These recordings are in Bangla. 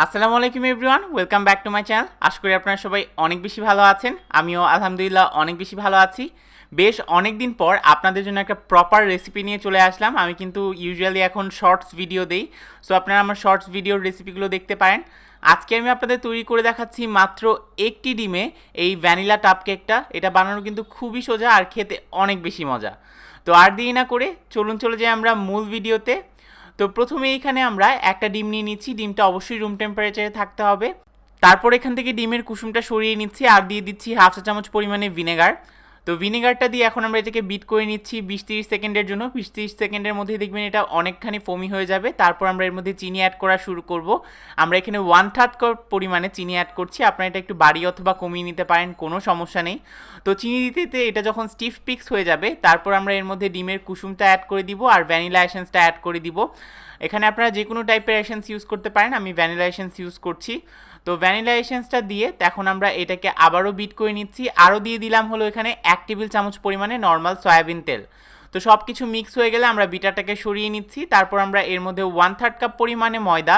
আসসালামু আলাইকুম everyone, welcome back to my channel. আশা করি আপনারা সবাই অনেক বেশি ভালো আছেন। আমিও আলহামদুলিল্লাহ অনেক বেশি ভালো আছি। বেশ অনেক দিন পর আপনাদের জন্য একটা প্রপার রেসিপি নিয়ে চলে আসলাম। আমি কিন্তু ইউজুয়ালি এখন শর্টস ভিডিও দেই, সো আপনারা আমার শর্টস ভিডিওর রেসিপিগুলো দেখতে পারেন। আজকে আমি আপনাদের তৈরি করে দেখাচ্ছি মাত্র একটি ডিমে এই ভ্যানিলা টাপ কেকটা। এটা বানানো কিন্তু খুবই সোজা আর খেতে অনেক বেশি মজা। তো আর দেরি না করে চলুন চলে যাই আমরা মূল ভিডিওতে। তো প্রথমে এখানে আমরা একটা ডিম নিয়ে নিচ্ছি। ডিমটা অবশ্যই রুম টেম্পারেচারে থাকতে হবে। তারপর এখান থেকে ডিমের কুসুমটা সরিয়ে নিচ্ছি আর দিয়ে দিচ্ছি হাফ চা চামচ পরিমাণে ভিনেগার। তো ভিনেগারটা দিয়ে এখন আমরা এটাকে বিট করে নিচ্ছি 20-30 সেকেন্ডের জন্য। 20-30 সেকেন্ডের মধ্যে দেখবেন এটা অনেকখানি ফোমি হয়ে যাবে। তারপর আমরা এর মধ্যে চিনি অ্যাড করা শুরু করব। আমরা এখানে 1/3 কাপ পরিমাণে চিনি অ্যাড করছি। আপনারা এটা একটু বাড়িয়ে অথবা কমিয়ে নিতে পারেন, কোনো সমস্যা নেই। তো চিনি দিতে দিতে এটা যখন স্টিফ পিক্স হয়ে যাবে, তারপর আমরা এর মধ্যে ডিমের কুসুমটা অ্যাড করে দিব আর ভ্যানিলা এসেন্সটা অ্যাড করে দিব। এখানে আপনারা যে কোনো টাইপের এসেন্স ইউজ করতে পারেন, আমি ভ্যানিলা এসেন্স ইউজ করছি। তো ভ্যানিলা এসেন্সটা দিয়ে এখন আমরা এটাকে আবারও বিট করে নিচ্ছি। আরও দিয়ে দিলাম হলো এখানে 1 টেবিল চামচ পরিমাণে নর্মাল সয়াবিন তেল। তো সব কিছু মিক্স হয়ে গেলে আমরা বিটারটাকে সরিয়ে নিচ্ছি। তারপর আমরা এর মধ্যে 1/3 কাপ পরিমাণে ময়দা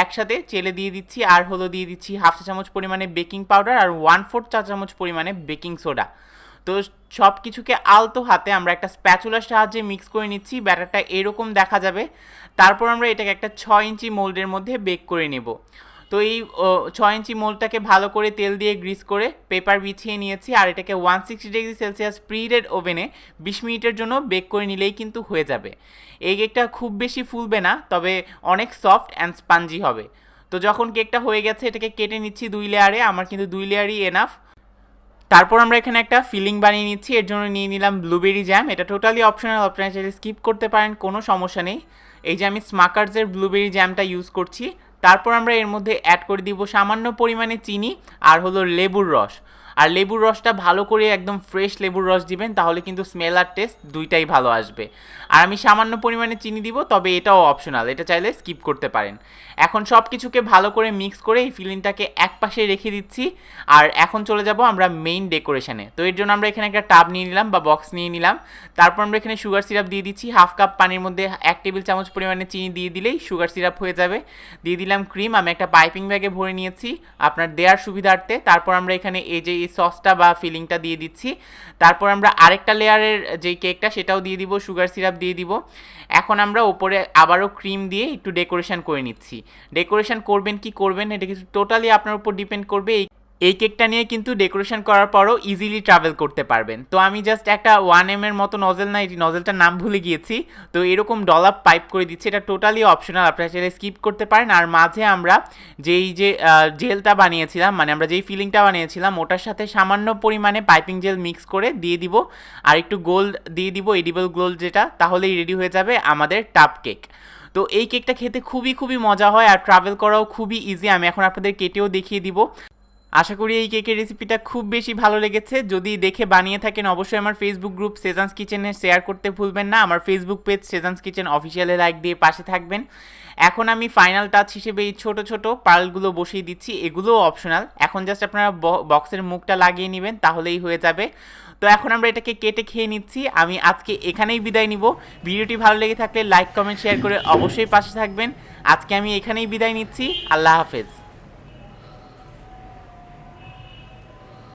একসাথে চেলে দিয়ে দিচ্ছি আর হলো দিয়ে দিচ্ছি হাফ চা চামচ পরিমাণে বেকিং পাউডার আর 1/4 চা চামচ পরিমাণে বেকিং সোডা। তো সব কিছুকে আলতো হাতে আমরা একটা স্প্যাচুলার সাহায্যে মিক্স করে নিচ্ছি। ব্যাটারটা এরকম দেখা যাবে। তারপর আমরা এটাকে একটা 6 ইঞ্চি মোল্ডের মধ্যে বেক করে নেব। তো এই 6 ইঞ্চি মোল্ডটাকে ভালো করে তেল দিয়ে গ্রিস করে পেপার বিছিয়ে নিয়েছি আর এটাকে 160 ডিগ্রি সেলসিয়াস প্রিহিটেড ওভেনে 20 মিনিটের জন্য বেক করে নিলেই কিন্তু হয়ে যাবে। এই কেকটা খুব বেশি ফুলবে না, তবে অনেক সফট অ্যান্ড স্পঞ্জি হবে। তো যখন কেকটা হয়ে গেছে এটাকে কেটে নিচ্ছি 2 লেয়ারে। আমার কিন্তু 2 লেয়ারই এনাফ। তারপর আমরা এখানে একটা ফিলিং বানিয়ে নিচ্ছি। এর জন্য নিয়ে নিলাম ব্লুবেরি জ্যাম। এটা টোটালি অপশনাল, আপনারা চাইলে স্কিপ করতে পারেন, কোনো সমস্যা নেই। এই যে আমি স্মাকার্সের ব্লুবেরি জ্যামটা ইউজ করছি। তারপর আমরা এর মধ্যে অ্যাড করে দিব সামান্য পরিমাণে চিনি আর হলো লেবুর রস। আর লেবুর রসটা ভালো করে একদম ফ্রেশ লেবুর রস দিবেন, তাহলে কিন্তু স্মেল আর টেস্ট দুইটাই ভালো আসবে। আর আমি সামান্য পরিমাণে চিনি দিব, তবে এটাও অপশনাল, এটা চাইলে স্কিপ করতে পারেন। এখন সব কিছুকে ভালো করে মিক্স করে এই ফিলিংটাকে এক পাশে রেখে দিচ্ছি। আর এখন চলে যাব আমরা মেইন ডেকোরেশনে। তো এর জন্য আমরা এখানে একটা টাব নিয়ে নিলাম বা বক্স নিয়ে নিলাম। তারপর আমরা এখানে সুগার সিরাপ দিয়ে দিচ্ছি। হাফ কাপ পানির মধ্যে 1 টেবিল চামচ পরিমাণে চিনি দিয়ে দিলেই সুগার সিরাপ হয়ে যাবে। দিয়ে দিলাম ক্রিম। আমি একটা পাইপিং ব্যাগে ভরে নিয়েছি আপনার দেওয়ার সুবিধার্থে। তারপর আমরা এখানে এই যে এই সসটা বা ফিলিংটা দিয়ে দিচ্ছি। তারপর আমরা আরেকটা লেয়ারের যে কেকটা সেটাও দিয়ে দিব, সুগার সিরাপ দিয়ে দিব। এখন আমরা ওপরে আবারও ক্রিম দিয়ে একটু ডেকোরেশন করে নিচ্ছি। ডেকোরেশন করবেন কি করবেন এটা কিন্তু টোটালি আপনার উপর ডিপেন্ড করবে। এই কেকটা নিয়ে কিন্তু ডেকোরেশন করার পরও ইজিলি ট্রাভেল করতে পারবেন। তো আমি জাস্ট একটা 1 এর মতো নজেল, না এই নজেলটার নাম ভুলে গিয়েছি, তো এরকম ডলাপ পাইপ করে দিচ্ছি। এটা টোটালি অপশনাল, আপনারা চাইলে স্কিপ করতে পারেন। আর মাঝে আমরা যে জেলটা বানিয়েছিলাম, মানে আমরা যেই ফিলিংটা বানিয়েছিলাম ওটার সাথে সামান্য পরিমাণে পাইপিং জেল মিক্স করে দিয়ে দিব আর একটু গোল্ড দিয়ে দিব, এডিবল গোল্ড যেটা, তাহলেই রেডি হয়ে যাবে আমাদের টাপ কেক। তো এই কেকটা খেতে খুবই খুবই মজা হয় আর ট্রাভেল করাও খুবই ইজি। আমি এখন আপনাদের কেটেও দেখিয়ে দিব। আশা করি এই কেকের রেসিপিটা খুব বেশি ভালো লেগেছে। যদি দেখে বানিয়ে থাকেন অবশ্যই আমার ফেসবুক গ্রুপ সেজানস কিচেনে শেয়ার করতে ভুলবেন না। আমার ফেসবুক পেজ সেজানস কিচেন অফিসিয়ালে লাইক দিয়ে পাশে থাকবেন। এখন আমি ফাইনাল টাচ হিসেবে এই ছোটো ছোটো পার্লগুলো বসিয়ে দিচ্ছি, এগুলোও অপশনাল। এখন জাস্ট আপনারা বক্সের মুখটা লাগিয়ে নেবেন, তাহলেই হয়ে যাবে। তো এখন আমরা এটাকে কেটে খেয়ে নিচ্ছি। আমি আজকে এখানেই বিদায় নিব। ভিডিওটি ভালো লেগে থাকলে লাইক কমেন্ট শেয়ার করে অবশ্যই পাশে থাকবেন। আজকে আমি এখানেই বিদায় নিচ্ছি। আল্লাহ হাফেজ।